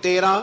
13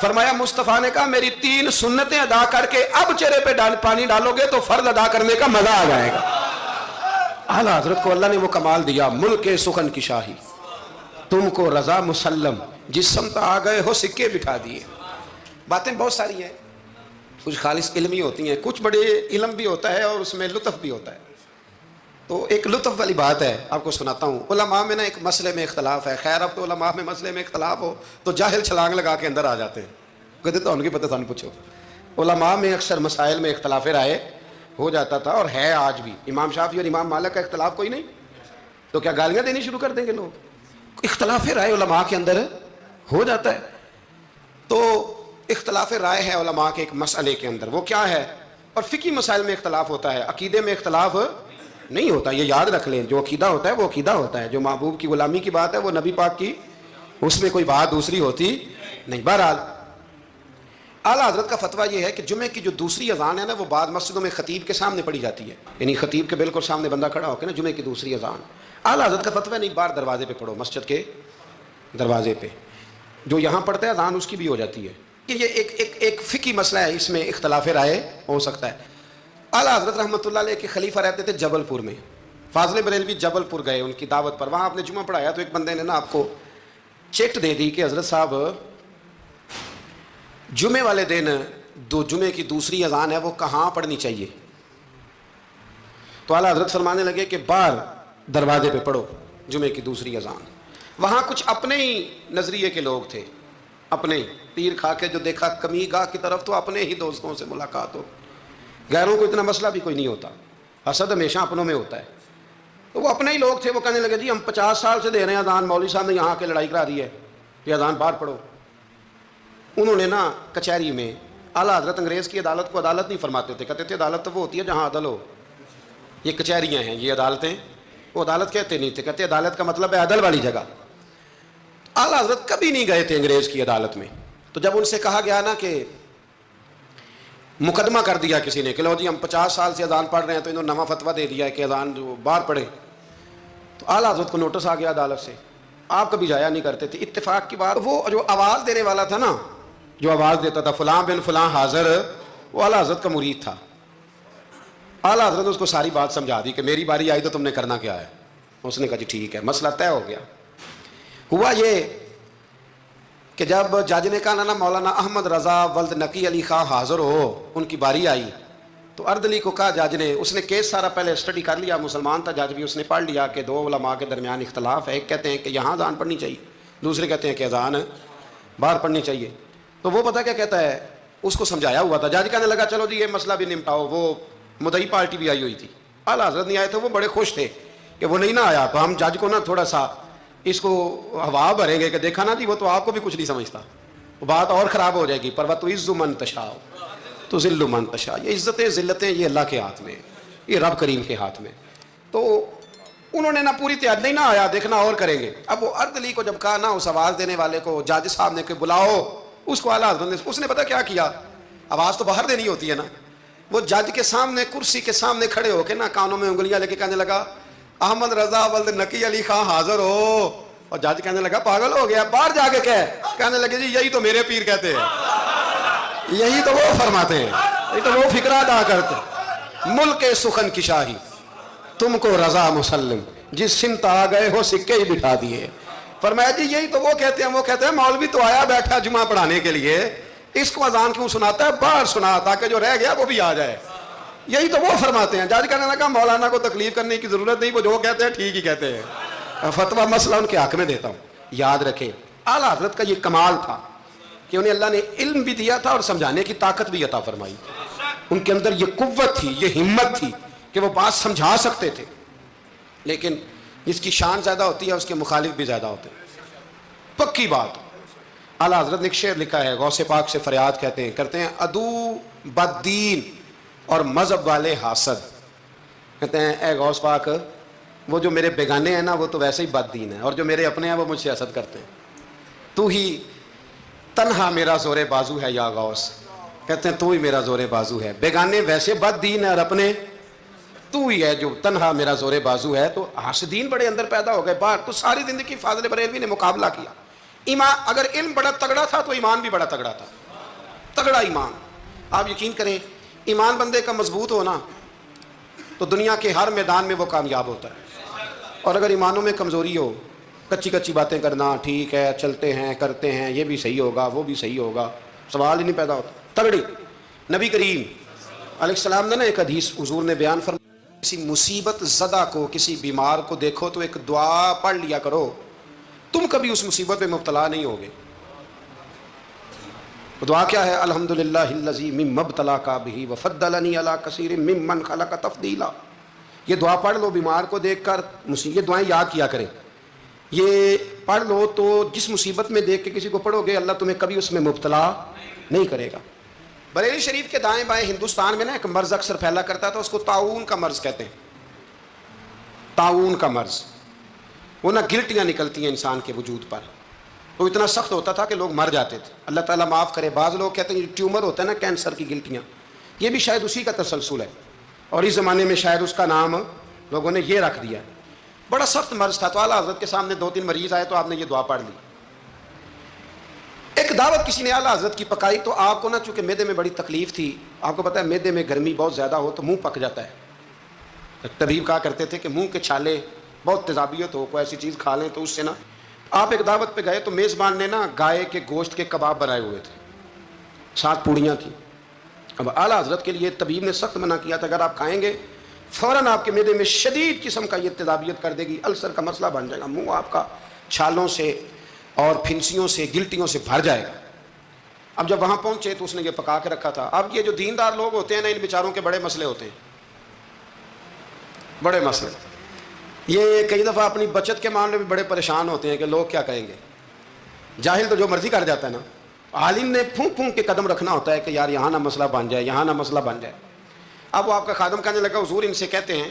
فرمایا مصطفیٰ نے کہا میری 3 سنتیں ادا کر کے اب چہرے پہ پانی ڈالو گے تو فرض ادا کرنے کا مزہ آ جائے گا. اعلیٰ حضرت کو اللہ نے وہ کمال دیا، ملک سخن کی شاہی، تم کو رضا مسلم، جس سمت آ گئے ہو سکے بٹھا دیے. باتیں بہت ساری ہیں، کچھ خالص علمی ہوتی ہیں، کچھ بڑے علم بھی ہوتا ہے اور اس میں لطف بھی ہوتا ہے. تو ایک لطف والی بات ہے، آپ کو سناتا ہوں. علماء میں نا ایک مسئلے میں اختلاف ہے. خیر اب تو علماء میں مسئلے میں اختلاف ہو تو جاہل چھلانگ لگا کے اندر آ جاتے ہیں، کہتے تو ان کی پتہ تھا پوچھو. علماء میں اکثر مسائل میں اختلاف رائے ہو جاتا تھا اور ہے آج بھی. امام شافعی اور امام مالک کا اختلاف کوئی نہیں تو کیا گالیاں دینی شروع کر دیں گے لوگ؟ اختلاف رائے علماء کے اندر ہو جاتا ہے. تو اختلاف رائے ہے علماء کے ایک مسئلے کے اندر، وہ کیا ہے؟ اور فقہی مسائل میں اختلاف ہوتا ہے، عقیدے میں اختلاف نہیں ہوتا. یہ یاد رکھ لیں، جو عقیدہ ہوتا ہے وہ عقیدہ ہوتا ہے. جو محبوب کی غلامی کی بات ہے وہ نبی پاک کی، اس میں کوئی بات دوسری ہوتی نہیں. بہرحال اعلیٰ حضرت کا فتویٰ یہ ہے کہ جمعے کی جو دوسری اذان ہے نا وہ بعض مسجدوں میں خطیب کے سامنے پڑھی جاتی ہے، یعنی خطیب کے بالکل سامنے بندہ کھڑا ہو کے نا جمعے کی دوسری اذان. اعلیٰ حضرت کا فتویٰ نہیں، باہر دروازے پہ پڑھو، مسجد کے دروازے پہ. جو یہاں پڑھتا ہے اذان اس کی بھی ہو جاتی ہے. یہ ایک فقہی مسئلہ ہے، اس میں اختلاف رائے ہو سکتا ہے. اعلیٰ حضرت رحمۃ اللہ علیہ کے خلیفہ رہتے تھے جبل پور میں. فاضل بریلوی جبل پور گئے ان کی دعوت پر، وہاں آپ نے جمعہ پڑھایا تو ایک بندے نے نا آپ کو چٹ دے دی کہ حضرت صاحب جمعے والے دن جمعے کی دوسری اذان ہے وہ کہاں پڑھنی چاہیے؟ تو اعلیٰ حضرت فرمانے لگے کہ باہر دروازے پہ پڑھو جمعے کی دوسری اذان. وہاں کچھ اپنے ہی نظریے کے لوگ تھے، اپنے ہی تیر کھا کے جو دیکھا کمی گاہ کی طرف تو اپنے ہی دوستوں سے ملاقات ہو، غیروں کو اتنا مسئلہ بھی کوئی نہیں ہوتا، حسد ہمیشہ اپنوں میں ہوتا ہے. تو وہ اپنے ہی لوگ تھے، وہ کہنے لگے جی ہم 50 سال سے دے رہے ہیں اذان، مولوی صاحب نے یہاں کے لڑائی کرا دی ہے کہ اذان باہر پڑھو. انہوں نے نا کچہری میں، اعلیٰ حضرت انگریز کی عدالت کو عدالت نہیں فرماتے تھے، کہتے تھے عدالت تو وہ ہوتی ہے جہاں عدل ہو. یہ کچہریاں ہیں، یہ عدالتیں، وہ عدالت کہتے نہیں تھے، کہتے عدالت کا مطلب ہے عدل والی جگہ. اعلیٰ حضرت کبھی نہیں گئے تھے انگریز کی عدالت میں. تو جب ان سے کہا گیا نا کہ مقدمہ کر دیا کسی نے کہ لو جی ہم 50 سال سے اذان پڑھ رہے ہیں تو انہوں نے نواں فتویٰ دے دیا ہے کہ اذان جو باہر پڑھے، تو اعلیٰ حضرت کو نوٹس آ گیا عدالت سے. آپ کبھی جایا نہیں کرتے تھے. اتفاق کی بات، وہ جو آواز دینے والا تھا نا، جو آواز دیتا تھا فلاں بن فلاں حاضر، وہ اعلیٰ حضرت کا مرید تھا. اعلیٰ حضرت نے اس کو ساری بات سمجھا دی کہ میری باری آئی تو تم نے کرنا کیا ہے. اس نے کہا جی ٹھیک ہے، مسئلہ طے ہو گیا. ہوا یہ کہ جب جج نے کہا نا مولانا احمد رضا ولد نقی علی خان حاضر ہو، ان کی باری آئی تو اردلی کو کہا جج نے، اس نے کیس سارا پہلے اسٹڈی کر لیا، مسلمان تھا جج بھی، اس نے پڑھ لیا کہ 2 علماء کے درمیان اختلاف ہے. ایک کہتے ہیں کہ یہاں اذان پڑھنی چاہیے، دوسرے کہتے ہیں کہ اذان باہر پڑھنی چاہیے. تو وہ پتہ کیا کہتا ہے، اس کو سمجھایا ہوا تھا. جج کہنے لگا چلو جی یہ مسئلہ بھی نمٹاؤ. وہ مدعی پارٹی بھی آئی ہوئی تھی، اعلیٰ حضرت نہیں آئے تھے، وہ بڑے خوش تھے کہ وہ نہیں نہ آیا. تو ہم جج کو نا تھوڑا سا اس کو ہوا بھریں گے کہ دیکھا نا جی وہ تو آپ کو بھی کچھ نہیں سمجھتا، بات اور خراب ہو جائے گی. پر وَتُعِزُّ مَن تَشَاءُ تُذِلُّ مَن تَشَاءُ. یہ عزتیں ذلتیں یہ اللہ کے ہاتھ میں، یہ رب کریم کے ہاتھ میں. تو انہوں نے نا پوری تیاری، نہیں نہ آیا دیکھنا اور کریں گے. اب وہ اردلی کو جب کہا نا اس آواز دینے والے کو، جج صاحب نے کہ بلاؤ اس کو، اعلیٰ حضرت نے، اس نے پتہ کیا کیا، آواز تو باہر دینی ہوتی ہے نا، وہ جج کے سامنے کرسی کے سامنے کھڑے ہو کے نا کانوں میں انگلیاں لے کے کہنے لگا احمد رضا ولد نقی علی خان حاضر ہو. اور جج کہنے لگا پاگل ہو گیا، باہر جا کے کہنے لگے جی یہی تو میرے پیر کہتے ہیں، یہی تو وہ فرماتے ہیں، یہی تو وہ فکرہ ادا کرتے ہیں. ملک سخن کی شاہی، تم کو رضا مسلم، جس سمت آ گئے ہو سکے ہی بٹھا دیے. فرمایا جی یہی تو وہ کہتے ہیں. وہ کہتے ہیں مولوی تو آیا بیٹھا جمعہ پڑھانے کے لیے، اس کو اذان کیوں سناتا ہے، باہر سنا تاکہ جو رہ گیا وہ بھی آ جائے. یہی تو وہ فرماتے ہیں. جج کہنے لگا مولانا کو تکلیف کرنے کی ضرورت نہیں، وہ جو کہتے ہیں ٹھیک ہی کہتے ہیں. فتویٰ مسئلہ ان کے حق میں دیتا ہوں. یاد رکھیں اعلیٰ حضرت کا یہ کمال تھا کہ انہیں اللہ نے علم بھی دیا تھا اور سمجھانے کی طاقت بھی عطا فرمائی. ان کے اندر یہ قوت تھی، یہ ہمت تھی کہ وہ بات سمجھا سکتے تھے. لیکن جس کی شان زیادہ ہوتی ہے اس کے مخالف بھی زیادہ ہوتے ہیں، پکی بات. اعلیٰ حضرت نے ایک شعر لکھا ہے، غوث پاک سے فریاد کرتے ہیں عدو بددین اور مذہب والے حاسد. کہتے ہیں اے غوث پاک، وہ جو میرے بیگانے ہیں نا وہ تو ویسے ہی بد دین ہیں، اور جو میرے اپنے ہیں وہ مجھ سے حسد کرتے ہیں. تو ہی تنہا میرا زور بازو ہے یا غوث. کہتے ہیں تو ہی میرا زور بازو ہے. بیگانے ویسے بد دین ہے اور اپنے تو ہی ہے جو تنہا میرا زور بازو ہے. تو حاسدین بڑے اندر پیدا ہو گئے باہر. تو ساری زندگی فاضل بریلوی نے مقابلہ کیا، ایمان اگر علم بڑا تگڑا تھا تو ایمان بھی بڑا تگڑا تھا، تگڑا ایمان. آپ یقین کریں ایمان بندے کا مضبوط ہونا تو دنیا کے ہر میدان میں وہ کامیاب ہوتا ہے. اور اگر ایمانوں میں کمزوری ہو، کچی کچی باتیں کرنا، ٹھیک ہے چلتے ہیں کرتے ہیں، یہ بھی صحیح ہوگا وہ بھی صحیح ہوگا، سوال ہی نہیں پیدا ہوتا. تگڑی. نبی کریم علیہ السلام نے نا ایک حدیث حضور نے بیان فرمایا، کسی مصیبت زدہ کو، کسی بیمار کو دیکھو تو ایک دعا پڑھ لیا کرو، تم کبھی اس مصیبت میں مبتلا نہیں ہوگے. دعا کیا ہے؟ الحمدللہ الذی مما ابتلاک بہ وفضلنی علی کثیر ممن خلق تفضیلا. یہ دعا پڑھ لو بیمار کو دیکھ کر، یہ دعائیں یاد کیا کریں، یہ پڑھ لو تو جس مصیبت میں دیکھ کے کسی کو پڑھو گے اللہ تمہیں کبھی اس میں مبتلا نہیں کرے گا. بریلی شریف کے دائیں بائیں ہندوستان میں نا ایک مرض اکثر پھیلا کرتا تھا، اس کو طاعون کا مرض کہتے ہیں. طاعون کا مرض، وہ نا گلٹیاں نکلتی ہیں انسان کے وجود پر، وہ اتنا سخت ہوتا تھا کہ لوگ مر جاتے تھے. اللہ تعالیٰ معاف کرے. بعض لوگ کہتے ہیں ٹیومر ہوتا ہے نا کینسر کی گلٹیاں، یہ بھی شاید اسی کا تسلسل ہے، اور اس زمانے میں شاید اس کا نام لوگوں نے یہ رکھ دیا. بڑا سخت مرض تھا. تو اعلیٰ حضرت کے سامنے 2-3 مریض آئے تو آپ نے یہ دعا پڑھ لی. ایک دعوت کسی نے اعلیٰ حضرت کی پکائی تو آپ کو نا چونکہ معدے میں بڑی تکلیف تھی، آپ کو پتہ ہے معدے میں گرمی بہت زیادہ ہو تو منہ پک جاتا ہے. طبیب کہا کرتے تھے کہ منہ کے چھالے بہت تیزابیت ہو، کوئی ایسی چیز کھا لیں تو اس سے نا. آپ ایک دعوت پہ گئے تو میزبان نے نا گائے کے گوشت کے کباب بنائے ہوئے تھے، 7 پوڑیاں تھیں. اب اعلیٰ حضرت کے لیے طبیب نے سخت منع کیا تھا، اگر آپ کھائیں گے فوراً آپ کے معدے میں شدید قسم کا یہ تیزابیت کر دے گی، السر کا مسئلہ بن جائے گا، منہ آپ کا چھالوں سے اور پھنسیوں سے گلٹیوں سے بھر جائے گا. اب جب وہاں پہنچے تو اس نے یہ پکا کے رکھا تھا. اب یہ جو دیندار لوگ ہوتے ہیں نا ان بیچاروں کے بڑے مسئلے ہوتے ہیں، بڑے مسئلے. یہ کئی دفعہ اپنی بچت کے معاملے میں بڑے پریشان ہوتے ہیں کہ لوگ کیا کہیں گے. جاہل تو جو مرضی کر جاتا ہے نا، عالم نے پھونک پھونک کے قدم رکھنا ہوتا ہے کہ یار یہاں نہ مسئلہ بن جائے، یہاں نہ مسئلہ بن جائے. اب وہ آپ کا خادم کہنے لگا حضور ان سے کہتے ہیں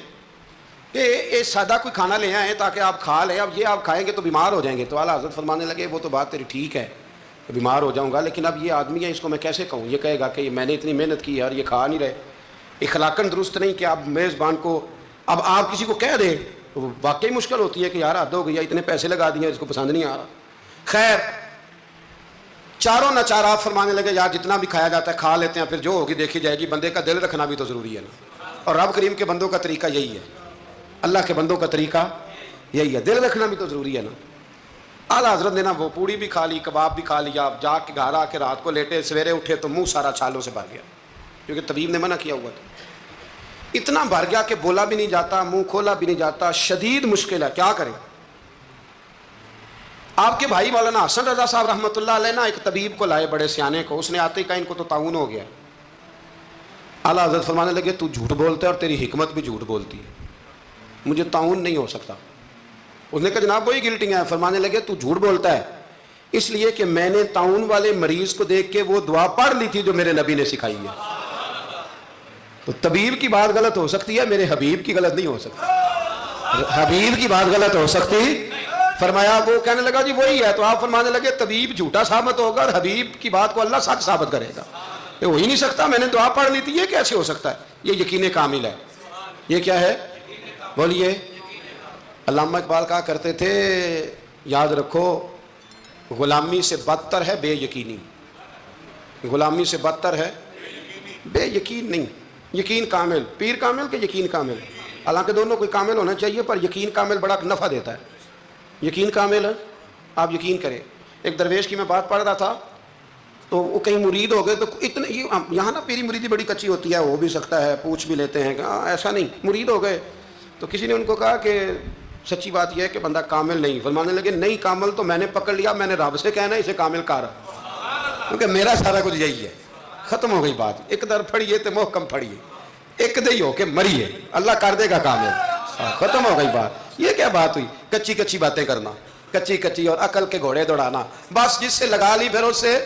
کہ یہ سادہ کوئی کھانا لے آئیں تاکہ آپ کھا لیں، اب یہ آپ کھائیں گے تو بیمار ہو جائیں گے. تو اعلیٰ حضرت فرمانے لگے وہ تو بات تیری ٹھیک ہے کہ بیمار ہو جاؤں گا، لیکن اب یہ آدمی ہے اس کو میں کیسے کہوں، یہ کہے گا کہ میں نے اتنی محنت کی ہے اور یہ کھا نہیں رہے. اخلاقاً درست نہیں کہ آپ میزبان کو اب آپ کسی کو کہہ دیں، واقعی مشکل ہوتی ہے کہ یار حد ہو گئی، اتنے پیسے لگا دیے اس کو پسند نہیں آ رہا. خیر چاروں ناچار آپ فرمانے لگے یار جتنا بھی کھایا جاتا ہے کھا لیتے ہیں، پھر جو ہوگی دیکھی جائے گی. بندے کا دل رکھنا بھی تو ضروری ہے نا، اور رب کریم کے بندوں کا طریقہ یہی ہے، اللہ کے بندوں کا طریقہ یہی ہے، دل رکھنا بھی تو ضروری ہے نا. اعلیٰ حضرت نے نا وہ پوڑی بھی کھا لی، کباب بھی کھا لیا. جا کے گھر آ کے رات کو لیٹے، سویرے اٹھے تو منہ سارا چھالوں سے بھر گیا، کیونکہ طبیب نے منع کیا ہوا تھا. اتنا بھر گیا کہ بولا بھی نہیں جاتا، منہ کھولا بھی نہیں جاتا، شدید مشکل ہے. کیا کریں؟ آپ کے بھائی مولانا حسن رضا صاحب رحمۃ اللہ علیہ نا ایک طبیب کو لائے، بڑے سیانے کو. اس نے آتے ہی کہا ان کو تو طاعون ہو گیا. اعلیٰ حضرت فرمانے لگے تو جھوٹ بولتا ہے اور تیری حکمت بھی جھوٹ بولتی ہے، مجھے طاعون نہیں ہو سکتا. اس نے کہا جناب وہی گلٹیاں ہیں. فرمانے لگے تو جھوٹ بولتا ہے اس لیے کہ میں نے طاعون والے مریض کو دیکھ کے وہ دعا پڑھ لی تھی جو میرے نبی نے سکھائی ہے. تو طبیب کی بات غلط ہو سکتی ہے، میرے حبیب کی غلط نہیں ہو سکتی. حبیب کی بات غلط ہو سکتی. فرمایا وہ کہنے لگا جی وہی ہے. تو آپ فرمانے لگے طبیب جھوٹا ثابت ہوگا اور حبیب کی بات کو اللہ سچ ثابت کرے گا. یہ ہو ہی نہیں سکتا، میں نے دعا پڑھ لی تھی، یہ کیسے ہو سکتا ہے؟ یہ یقین کامل ہے. یہ کیا ہے بولیے؟ علامہ اقبال کہا کرتے تھے یاد رکھو غلامی سے بدتر ہے بے یقینی. غلامی سے بدتر ہے بے یقین نہیں. یقین کامل، پیر کامل کہ یقین کامل؟ حالانکہ دونوں کوئی کامل ہونا چاہیے، پر یقین کامل بڑا نفع دیتا ہے. یقین کامل ہے، آپ یقین کریں. ایک درویش کی میں بات پڑھ رہا تھا تو وہ کہیں مرید ہو گئے تو اتنے یہاں نا پیری مریدی بڑی کچی ہوتی ہے، ہو بھی سکتا ہے، پوچھ بھی لیتے ہیں کہ ایسا نہیں. مرید ہو گئے تو کسی نے ان کو کہا کہ سچی بات یہ ہے کہ بندہ کامل نہیں. فرمانے لگے نہیں کامل تو میں نے پکڑ لیا، میں نے رب سے کہنا اسے کامل کر، کیونکہ میرا سارا کچھ یہی ہے. ختم ہو گئی بات. ایک در پھڑیے تو محکم پھڑیے، ایک دہی ہو کے مریے، اللہ کر دے گا کامل. ختم ہو گئی بات. یہ کیا بات ہوئی؟ کچی کچی باتیں کرنا، کچی کچی اور عقل کے گھوڑے دوڑانا. بس جس سے لگا لی پھر اس سے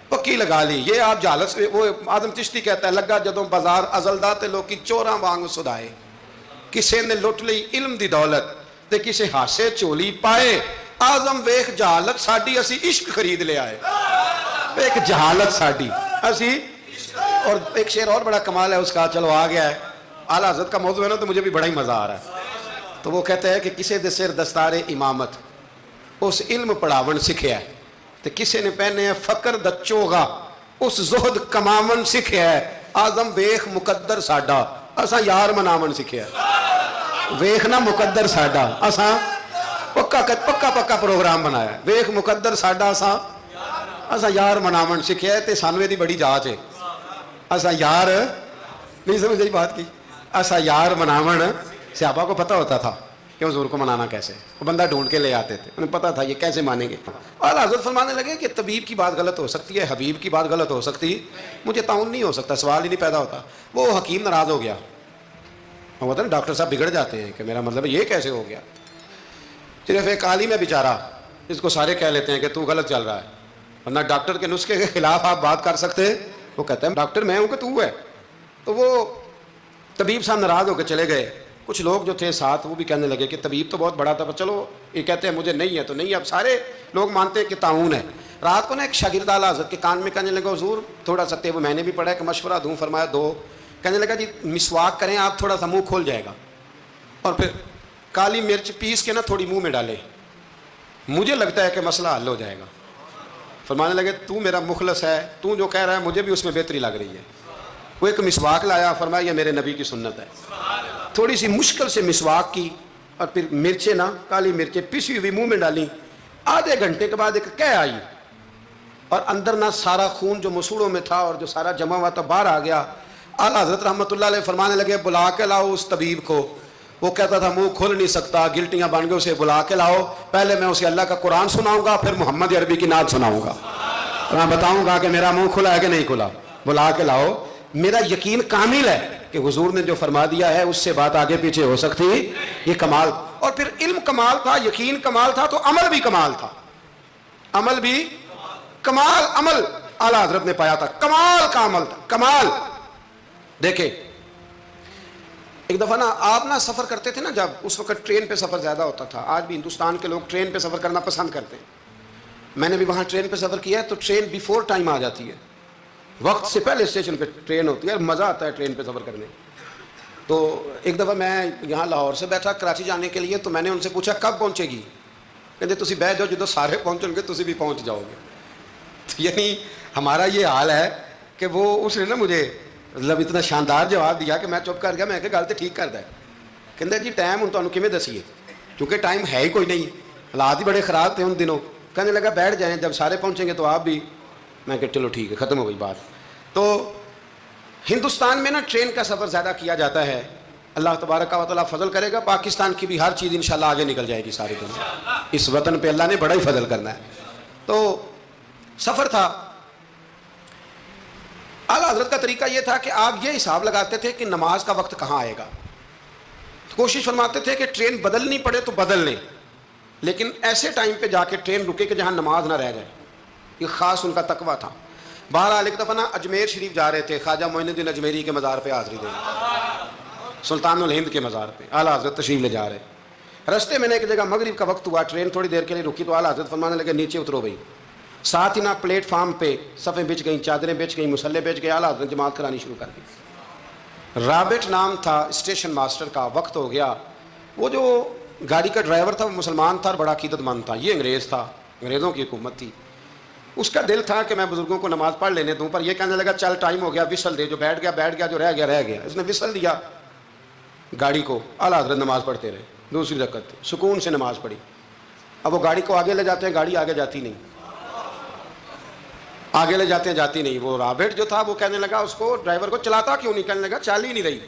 پکی لگا لی. یہ آپ جہالت سے، وہ آدم چشتی کہتا ہے لگا جدوں بازار ازلدا تے لوکی چوراں وانگ سدائے. کسے نے لٹ لئی علم دی دولت تے کسے ہاسے چولی پائے. آزم ویخ جہالت ساڈی اسی عشق خرید لے آئے. ایک جہالت ساڈی اسی. اور ایک شعر اور بڑا کمال ہے اس کا، چلو آ گیا ہے، اعلیٰ حضرت کا موضوع ہے نا تو مجھے بھی بڑا ہی مزہ آ رہا ہے. تو وہ کہتا ہے کہ کسے دے سر دستار امامت اس علم پڑھاون سکھیا ہے، تے کسے نے پہنے فقر دا چوغا اس زہد کماون سکھیا ہے، آزم ویخ مقدر ساڈا اساں یار مناون سکھیا ہے، ویخ نہ مقدر ساڈا اساں پکا پروگرام بنایا، ویخ مقدر ساڈا اساں یار مناون سکھیا ہے، تے سانوے دی بڑی جاچ ہے، اساں یار نہیں سمجھ گئی بات کی، اساں یار مناون صحابہ کو پتہ ہوتا تھا کہ حضور کو منانا کیسے، وہ بندہ ڈھونڈ کے لے آتے تھے، انہیں پتا تھا یہ کیسے مانیں گے۔ اور حضرت فرمانے لگے کہ طبیب کی بات غلط ہو سکتی ہے، حبیب کی بات غلط ہو سکتی، مجھے تعاون نہیں ہو سکتا، سوال ہی نہیں پیدا ہوتا۔ وہ حکیم ناراض ہو گیا، وہ ہوتا ہے نا ڈاکٹر صاحب بگڑ جاتے ہیں کہ میرا مطلب یہ کیسے ہو گیا۔ صرف ایک عالم ہے بیچارہ، اس کو سارے کہہ لیتے ہیں کہ تو غلط چل رہا ہے، ورنہ ڈاکٹر کے نسخے کے خلاف آپ بات کر سکتے ہیں، وہ کہتا ہے ڈاکٹر میں ہوں کہ تو ہے۔ تو وہ طبیب صاحب ناراض ہو کے چلے گئے۔ کچھ لوگ جو تھے ساتھ وہ بھی کہنے لگے کہ طبیب تو بہت بڑا تھا، پر چلو یہ کہتے ہیں مجھے نہیں ہے تو نہیں، اب سارے لوگ مانتے ہیں کہ تعاون ہے۔ رات کو نا ایک شاگرد اعلیٰ حضرت کے کان میں کہنے لگا حضور تھوڑا سا وہ میں نے بھی پڑھا ہے کہ مشورہ دوں، فرمایا دو۔ کہنے لگا جی مسواک کریں آپ، تھوڑا سا منہ کھول جائے گا، اور پھر کالی مرچ پیس کے نا تھوڑی منہ میں ڈالے، مجھے لگتا ہے کہ مسئلہ حل ہو جائے گا۔ فرمانے لگے تو میرا مخلص ہے، تو جو کہہ رہا ہے مجھے بھی اس میں بہتری لگ رہی ہے۔ وہ ایک مسواک لایا، فرمایا یہ میرے نبی کی سنت ہے۔ تھوڑی سی مشکل سے مسواک کی، اور پھر مرچیں نا کالی مرچیں پیسی ہوئی منہ میں ڈالیں۔ آدھے گھنٹے کے بعد ایک کہہ آئی، اور اندر نہ سارا خون جو مسوڑوں میں تھا اور جو سارا جمع ہوا تھا باہر آ گیا۔ اعلیٰ حضرت رحمۃ اللہ علیہ فرمانے لگے بلا کے لاؤ اس طبیب کو۔ وہ کہتا تھا منہ کھول نہیں سکتا، گلٹیاں بن گئے، اسے بلا کے لاؤ، پہلے میں اسے اللہ کا قرآن سناؤں گا، پھر محمد عربی کی نعت سناؤں گا، میں بتاؤں گا کہ میرا منہ کھلا ہے کہ نہیں کھلا۔ بلا کے لاؤ، میرا یقین کامل ہے کہ حضور نے جو فرما دیا ہے اس سے بات آگے پیچھے ہو سکتی، یہ کمال۔ اور پھر علم کمال تھا، یقین کمال تھا، تو عمل بھی کمال تھا، عمل بھی کمال، عمل اعلیٰ حضرت نے پایا تھا، کمال کا عمل تھا، کمال۔ دیکھیں ایک دفعہ نا آپ نا سفر کرتے تھے نا، جب اس وقت ٹرین پہ سفر زیادہ ہوتا تھا، آج بھی ہندوستان کے لوگ ٹرین پہ سفر کرنا پسند کرتے ہیں، میں نے بھی وہاں ٹرین پہ سفر کیا ہے، تو ٹرین بیفور ٹائم آ جاتی ہے، وقت سے پہلے اسٹیشن پہ ٹرین ہوتی ہے، مزہ آتا ہے ٹرین پہ سفر کرنے۔ تو ایک دفعہ میں یہاں لاہور سے بیٹھا کراچی جانے کے لیے، تو میں نے ان سے پوچھا کب پہنچے گی؟ کہتے تسی بیٹھ جاؤ، جدو سارے پہنچیں گے تسی بھی پہنچ جاؤ گے۔ یعنی ہمارا یہ حال ہے کہ وہ اس نے نا مجھے مطلب اتنا شاندار جواب دیا کہ میں چپ کر گیا، میں کہ گل تو ٹھیک کرتا ہے۔ کہتے جی ٹائم ہوں تمہیں کیویں دسیے، کیونکہ ٹائم ہے ہی کوئی نہیں، حالات ہی بڑے خراب تھے ان دنوں۔ کہنے لگا بیٹھ جائیں، جب سارے پہنچیں گے تو آپ بھی۔ میں کہ چلو ٹھیک ہے، ختم ہو گئی بات۔ تو ہندوستان میں نا ٹرین کا سفر زیادہ کیا جاتا ہے، اللہ تبارک و تعالیٰ فضل کرے گا، پاکستان کی بھی ہر چیز انشاءاللہ آگے نکل جائے گی ساری دنیا، اس وطن پہ اللہ نے بڑا ہی فضل کرنا ہے۔ تو سفر تھا، اعلیٰ حضرت کا طریقہ یہ تھا کہ آپ یہ حساب لگاتے تھے کہ نماز کا وقت کہاں آئے گا، کوشش فرماتے تھے کہ ٹرین بدلنی پڑے تو بدل لیں، لیکن ایسے ٹائم پہ جا کے ٹرین رکے کہ جہاں نماز نہ رہ جائے، یہ خاص ان کا تقویٰ تھا۔ بہرحال ایک دفعہ نا اجمیر شریف جا رہے تھے، خواجہ معین الدین اجمیری کے مزار پہ حاضری دینے، سلطان الہند کے مزار پہ اعلیٰ حضرت تشریف لے جا رہے۔ رستے میں نے ایک جگہ مغرب کا وقت ہوا، ٹرین تھوڑی دیر کے لیے رکی، تو اعلیٰ حضرت فرمانے لگے نیچے اترو بھائی۔ ساتھ ہی نا پلیٹ فارم پہ صفیں بچ گئیں، چادریں بچ گئیں، مسلح بچ گئے، اعلیٰ حضرت جماعت کرانی شروع کر دی۔ رابٹ نام تھا اسٹیشن ماسٹر کا، وقت ہو گیا۔ وہ جو گاڑی کا ڈرائیور تھا وہ مسلمان تھا اور بڑا عقیدت مند تھا، یہ انگریز تھا، انگریزوں کی حکومت تھی۔ اس کا دل تھا کہ میں بزرگوں کو نماز پڑھ لینے دوں، پر یہ کہنے لگا چل ٹائم ہو گیا، وصل دے، جو بیٹھ گیا بیٹھ گیا، جو رہ گیا رہ گیا۔ اس نے وصل دیا گاڑی کو، اعلیٰ حضرت نماز پڑھتے رہے، دوسری رکعت سکون سے نماز پڑھی۔ اب وہ گاڑی کو آگے لے جاتے ہیں، گاڑی آگے جاتی نہیں، آگے لے جاتے ہیں جاتی نہیں۔ وہ رابٹ جو تھا وہ کہنے لگا اس کو، ڈرائیور کو، چلاتا کیوں نہیں؟ کہنے لگا چال ہی نہیں رہی،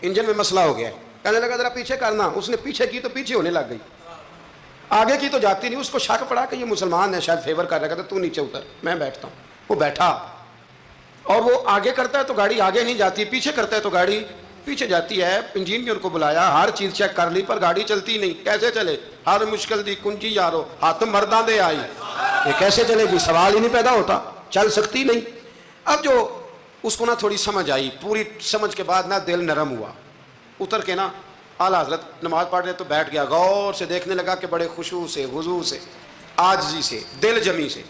انجن میں مسئلہ ہو گیا ہے۔ کہنے لگا ذرا پیچھے کرنا، اس نے پیچھے کی تو پیچھے ہونے لگ گئی، آگے کی تو جاتی نہیں۔ اس کو شک پڑا کہ یہ مسلمان ہے، شاید فیور کر رہا ہے، تو نیچے اتر، میں بیٹھتا ہوں۔ وہ بیٹھا، اور وہ آگے کرتا ہے تو گاڑی آگے نہیں جاتی، پیچھے کرتا ہے تو گاڑی پیچھے جاتی ہے۔ انجینئر کو بلایا، ہر چیز چیک کر لی، پر گاڑی چلتی نہیں۔ کیسے چلے؟ ہر مشکل دی کنجی یارو ہاتھ مرداں دے آئی، یہ کیسے چلے گی؟ سوال ہی نہیں پیدا ہوتا، چل سکتی نہیں۔ اب جو اس کو نا تھوڑی سمجھ آئی، پوری سمجھ کے بعد نا دل نرم ہوا، اتر کے نا اعلیٰ حضرت نماز پڑھ رہے تو بیٹھ گیا، غور سے دیکھنے لگا کہ بڑے خشوع سے، وضو سے، عاجزی سے، دل جمی سے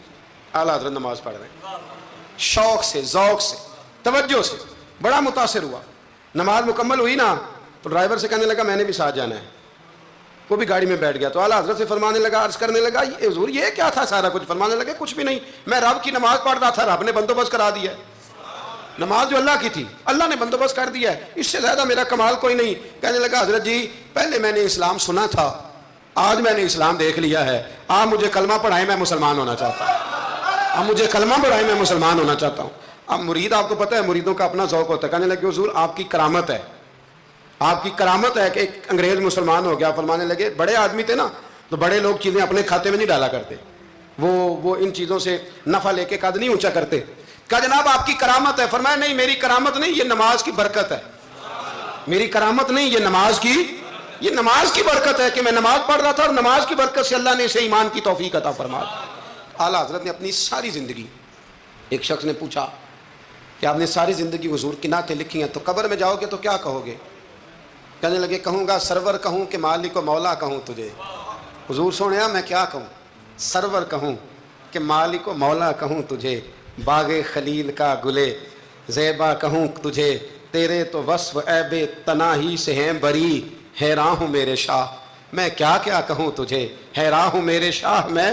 اعلیٰ حضرت نماز پڑھ رہے ہیں، شوق سے، ذوق سے، توجہ سے، بڑا متاثر ہوا۔ نماز مکمل ہوئی نا تو ڈرائیور سے کہنے لگا میں نے بھی ساتھ جانا ہے۔ وہ بھی گاڑی میں بیٹھ گیا تو اعلیٰ حضرت سے فرمانے لگا، عرض کرنے لگا حضور یہ کیا تھا سارا کچھ؟ فرمانے لگے کچھ بھی نہیں، میں رب کی نماز پڑھ رہا تھا، رب نے بندوبست کرا دیا ہے، نماز جو اللہ کی تھی اللہ نے بندوبست کر دیا ہے، اس سے زیادہ میرا کمال کوئی نہیں۔ کہنے لگا حضرت جی پہلے میں نے اسلام سنا تھا، آج میں نے اسلام دیکھ لیا ہے، آپ مجھے کلمہ پڑھائیں میں مسلمان ہونا چاہتا ہوں، آپ مجھے کلمہ پڑھائیں میں مسلمان ہونا چاہتا ہوں۔ اب مرید آپ کو پتہ ہے مریدوں کا اپنا ذوق ہوتا ہے، کہنے لگے حضور آپ کی کرامت ہے، آپ کی کرامت ہے کہ ایک انگریز مسلمان ہو گیا۔ فرمانے لگے بڑے آدمی تھے نا تو بڑے لوگ چیزیں اپنے کھاتے میں نہیں ڈالا کرتے، وہ ان چیزوں سے نفع لے کے قد نہیں اونچا کرتے۔ کہا جناب آپ کی کرامت ہے۔ فرمایا نہیں میری کرامت نہیں، یہ نماز کی برکت ہے، میری کرامت نہیں، یہ نماز کی برکت ہے کہ میں نماز پڑھ رہا تھا اور نماز کی برکت سے اللہ نے اسے ایمان کی توفیق عطا فرما دی۔ اعلیٰ حضرت نے اپنی ساری زندگی، ایک شخص نے پوچھا کہ آپ نے ساری زندگی حضور کی نعتیں لکھی ہیں تو قبر میں جاؤ گے تو کیا کہو گے؟ کہنے لگے کہوں گا سرور کہوں کہ مالک و مولا کہوں تجھے۔ حضور سونیا میں کیا کہوں؟ سرور کہوں کہ مالک و مولا کہوں تجھے، باغ خلیل کا گلے زیبا کہوں تجھے، تیرے تو وصف عیب تناہی سے ہیں بری، حیراں ہوں میرے شاہ میں کیا کیا کہوں تجھے، حیراں ہوں میرے شاہ میں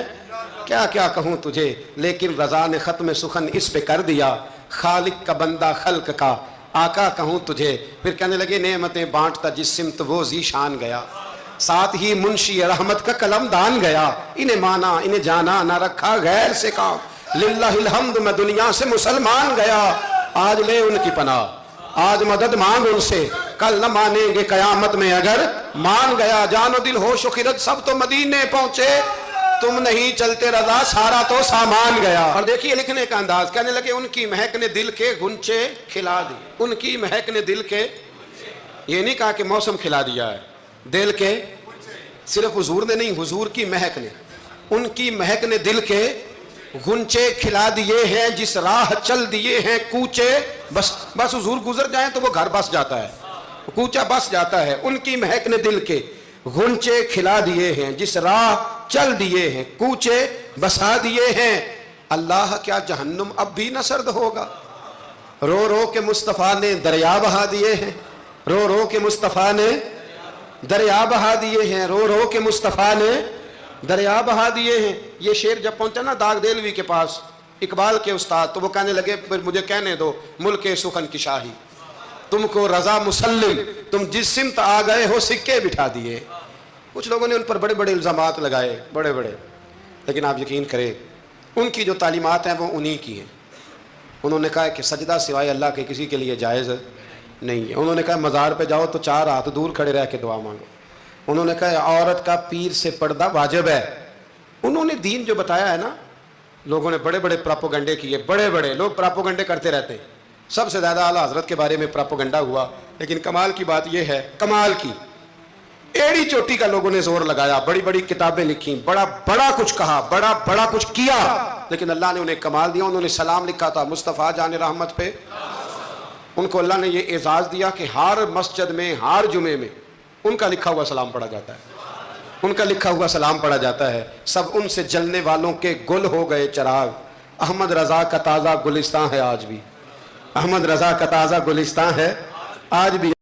کیا کیا کہوں تجھے، لیکن رضا نے ختم سخن اس پہ کر دیا، خالق کا بندہ خلق کا آقا کہوں تجھے۔ پھر کہنے لگے نعمتیں بانٹتا جس سمت وہ ذیشان گیا، ساتھ ہی منشی رحمت کا قلم دان گیا، انہیں مانا انہیں جانا نہ رکھا غیر سے کام، للہ الحمد میں دنیا سے مسلمان گیا، آج لے ان کی پناہ آج مدد مانگ ان سے، کل نہ مانیں گے قیامت میں اگر مان گیا، جان و دل ہوش و خرد سب تو مدینے پہنچے، تم نہیں چلتے رضا سارا تو سامان گیا۔ اور دیکھیے لکھنے کا انداز، کہنے لگے ان کی مہک نے دل کے غنچے کھلا دی، ان کی مہک نے دل کے، یہ نہیں کہا کہ موسم کھلا دیا ہے، دل کے، صرف حضور نے نہیں، حضور کی مہک نے، ان کی مہک نے دل کے غنچے کھلا دیے ہیں، جس راہ چل دیے ہیں کوچے، بس حضور گزر جائیں تو وہ گھر بس جاتا ہے، کوچہ بس جاتا ہے، ان کی مہک نے دل کے غنچے کھلا دیے ہیں، جس راہ چل دیے ہیں کوچے بسا دیے ہیں، اللہ کیا جہنم اب بھی نہ سرد ہوگا، رو رو کے مصطفیٰ نے دریا بہا دیے ہیں، رو رو کے مصطفیٰ نے دریا بہا دیے ہیں، رو رو کے مصطفیٰ نے دریا بہا دیے ہیں۔ یہ شعر جب پہنچا نا داغ دہلوی کے پاس اقبال کے استاد تو وہ کہنے لگے پھر مجھے کہنے دو ملک سخن کی شاہی، تم کو رضا مسلم، تم جس سمت آ گئے ہو سکے بٹھا دیے۔ کچھ لوگوں نے ان پر بڑے بڑے الزامات لگائے، بڑے بڑے، لیکن آپ یقین کریں ان کی جو تعلیمات ہیں وہ انہی کی ہیں۔ انہوں نے کہا کہ سجدہ سوائے اللہ کے کسی کے لیے جائز نہیں ہے۔ انہوں نے کہا مزار پہ جاؤ تو 4 ہاتھ دور کھڑے رہ کے دعا مانگو۔ انہوں نے کہا عورت کا پیر سے پردہ واجب ہے۔ انہوں نے دین جو بتایا ہے نا، لوگوں نے بڑے بڑے پراپوگنڈے کیے، بڑے بڑے لوگ پراپوگنڈے کرتے رہتے ہیں، سب سے زیادہ اعلیٰ حضرت کے بارے میں پراپوگنڈا ہوا، لیکن کمال کی بات یہ ہے، کمال کی ایڑی چوٹی کا لوگوں نے زور لگایا، بڑی بڑی کتابیں لکھی، بڑا بڑا کچھ کہا، بڑا بڑا کچھ کیا، لیکن اللہ نے انہیں کمال دیا۔ انہوں نے سلام لکھا تھا مصطفیٰ جان رحمت پہ، ان کو اللہ نے یہ اعزاز دیا کہ ہر مسجد میں ہر جمعے میں ان کا لکھا ہوا سلام پڑھا جاتا ہے، ان کا لکھا ہوا سلام پڑھا جاتا ہے۔ سب ان سے جلنے والوں کے گل ہو گئے چراغ، احمد رضا کا تازہ گلستان ہے آج بھی، احمد رضا کا تازہ گلستان ہے آج بھی۔